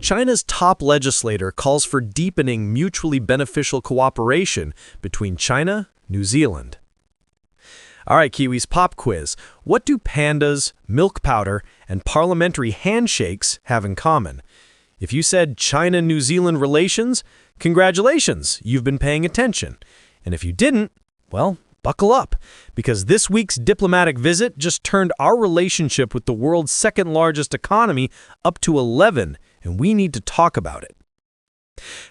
China's top legislator calls for deepening mutually beneficial cooperation between China, New Zealand. All right, Kiwis, pop quiz. What do pandas, milk powder, and parliamentary handshakes have in common? If you said China-New Zealand relations, congratulations, you've been paying attention. And if you didn't, well, buckle up, because this week's diplomatic visit just turned our relationship with the world's second-largest economy up to 11, and we need to talk about it.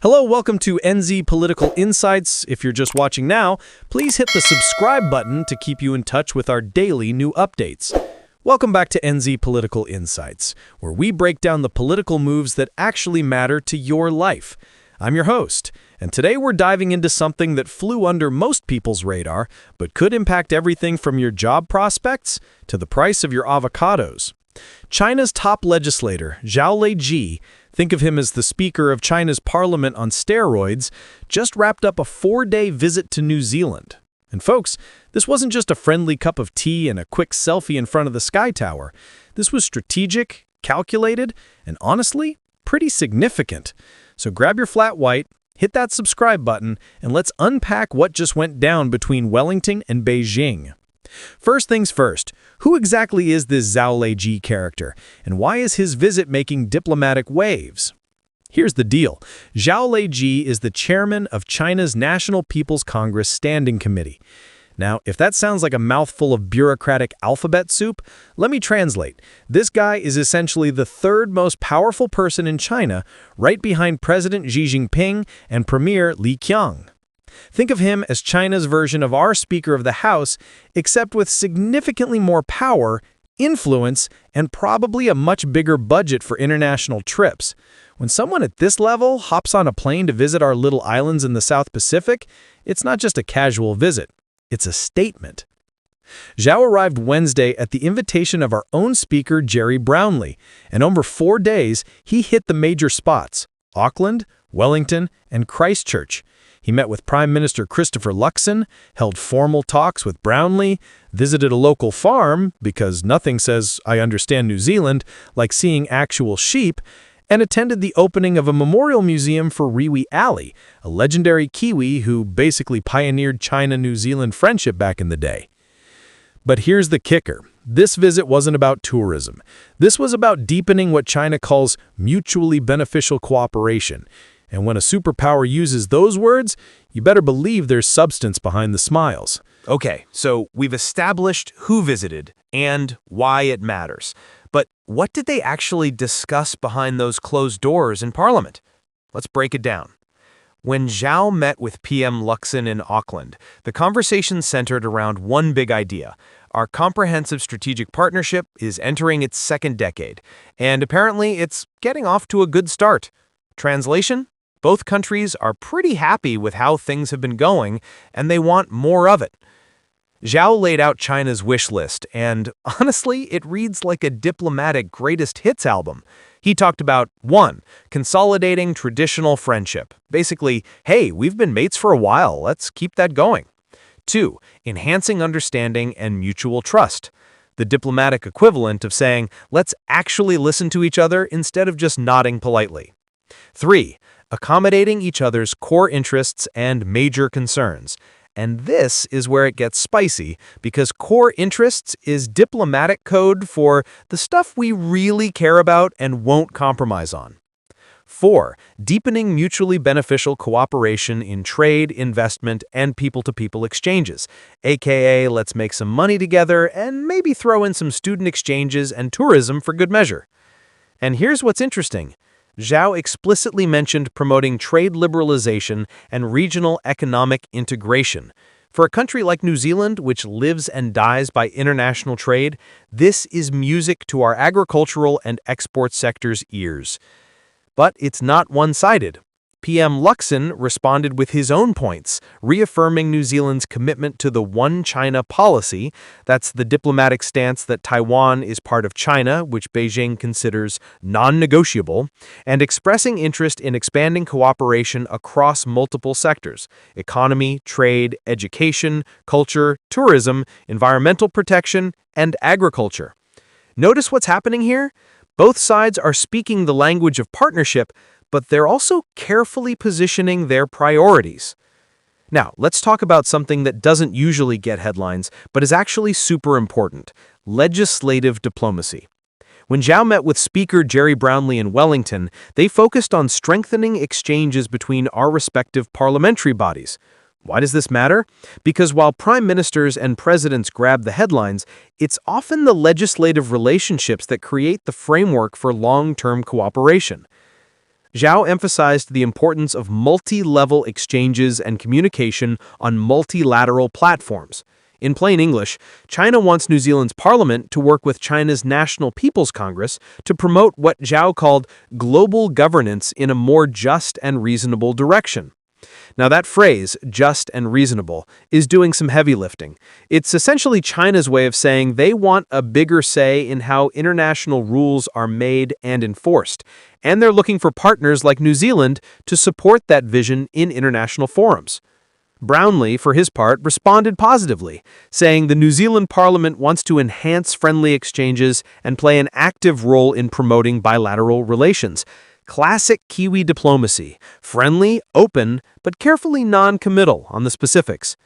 Hello, welcome to NZ Political Insights. If you're just watching now, please hit the subscribe button to keep you in touch with our daily new updates. Welcome back to NZ Political Insights, where we break down the political moves that actually matter to your life. I'm your host, and today we're diving into something that flew under most people's radar, but could impact everything from your job prospects to the price of your avocados. China's top legislator, Zhao Leji, think of him as the Speaker of China's parliament on steroids, just wrapped up a 4-day visit to New Zealand. And folks, this wasn't just a friendly cup of tea and a quick selfie in front of the Sky Tower. This was strategic, calculated, and honestly, pretty significant. So grab your flat white, hit that subscribe button, and let's unpack what just went down between Wellington and Beijing. First things first, who exactly is this Zhao Leji character, and why is his visit making diplomatic waves? Here's the deal. Zhao Leji is the chairman of China's National People's Congress Standing Committee. Now, if that sounds like a mouthful of bureaucratic alphabet soup, let me translate. This guy is essentially the third most powerful person in China, right behind President Xi Jinping and Premier Li Qiang. Think of him as China's version of our Speaker of the House, except with significantly more power, influence, and probably a much bigger budget for international trips. When someone at this level hops on a plane to visit our little islands in the South Pacific, it's not just a casual visit, it's a statement. Zhao arrived Wednesday at the invitation of our own Speaker, Gerry Brownlee, and over 4 days, he hit the major spots: Auckland, Wellington, and Christchurch. He met with Prime Minister Christopher Luxon, held formal talks with Brownlee, visited a local farm, because nothing says "I understand New Zealand" like seeing actual sheep, and attended the opening of a memorial museum for Rawiri, a legendary Kiwi who basically pioneered China-New Zealand friendship back in the day. But here's the kicker. This visit wasn't about tourism. This was about deepening what China calls mutually beneficial cooperation. And when a superpower uses those words, you better believe there's substance behind the smiles. Okay, so we've established who visited and why it matters. But what did they actually discuss behind those closed doors in Parliament? Let's break it down. When Zhao met with PM Luxon in Auckland, the conversation centered around one big idea. Our comprehensive strategic partnership is entering its second decade, and apparently it's getting off to a good start. Translation? Both countries are pretty happy with how things have been going, and they want more of it. Zhao laid out China's wish list, and honestly, it reads like a diplomatic greatest hits album. He talked about 1. Consolidating traditional friendship. Basically, hey, we've been mates for a while, let's keep that going. 2. Enhancing understanding and mutual trust. The diplomatic equivalent of saying, let's actually listen to each other instead of just nodding politely. 3. Accommodating each other's core interests and major concerns. And this is where it gets spicy, because core interests is diplomatic code for the stuff we really care about and won't compromise on. 4. Deepening mutually beneficial cooperation in trade, investment, and people-to-people exchanges, aka let's make some money together and maybe throw in some student exchanges and tourism for good measure. And here's what's interesting. Zhao explicitly mentioned promoting trade liberalization and regional economic integration. For a country like New Zealand, which lives and dies by international trade, this is music to our agricultural and export sector's ears. But it's not one-sided. PM Luxon responded with his own points, reaffirming New Zealand's commitment to the One China policy. That's the diplomatic stance that Taiwan is part of China, which Beijing considers non-negotiable, and expressing interest in expanding cooperation across multiple sectors: economy, trade, education, culture, tourism, environmental protection, and agriculture. Notice what's happening here? Both sides are speaking the language of partnership, but they're also carefully positioning their priorities. Now, let's talk about something that doesn't usually get headlines, but is actually super important: legislative diplomacy. When Zhao met with Speaker Gerry Brownlee in Wellington, they focused on strengthening exchanges between our respective parliamentary bodies. Why does this matter? Because while prime ministers and presidents grab the headlines, it's often the legislative relationships that create the framework for long-term cooperation. Zhao emphasized the importance of multi-level exchanges and communication on multilateral platforms. In plain English, China wants New Zealand's parliament to work with China's National People's Congress to promote what Zhao called global governance in a more just and reasonable direction. Now that phrase, just and reasonable, is doing some heavy lifting. It's essentially China's way of saying they want a bigger say in how international rules are made and enforced, and they're looking for partners like New Zealand to support that vision in international forums. Brownlee, for his part, responded positively, saying the New Zealand Parliament wants to enhance friendly exchanges and play an active role in promoting bilateral relations. Classic Kiwi diplomacy: friendly, open, but carefully non-committal on the specifics.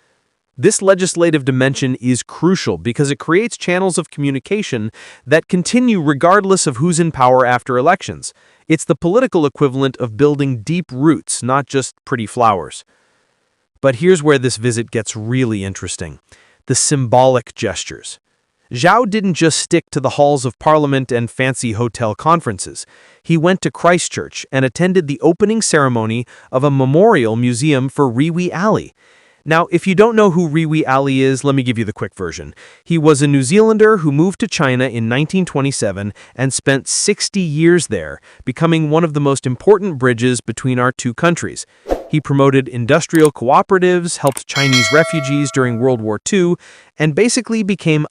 This legislative dimension is crucial because it creates channels of communication that continue regardless of who's in power after elections. It's the political equivalent of building deep roots, not just pretty flowers. But here's where this visit gets really interesting: the symbolic gestures. Zhao didn't just stick to the halls of Parliament and fancy hotel conferences. He went to Christchurch and attended the opening ceremony of a memorial museum for Yue Yuewei. Now, if you don't know who Yue Yuewei is, let me give you the quick version. He was a New Zealander who moved to China in 1927 and spent 60 years there, becoming one of the most important bridges between our two countries. He promoted industrial cooperatives, helped Chinese refugees during World War II, and basically became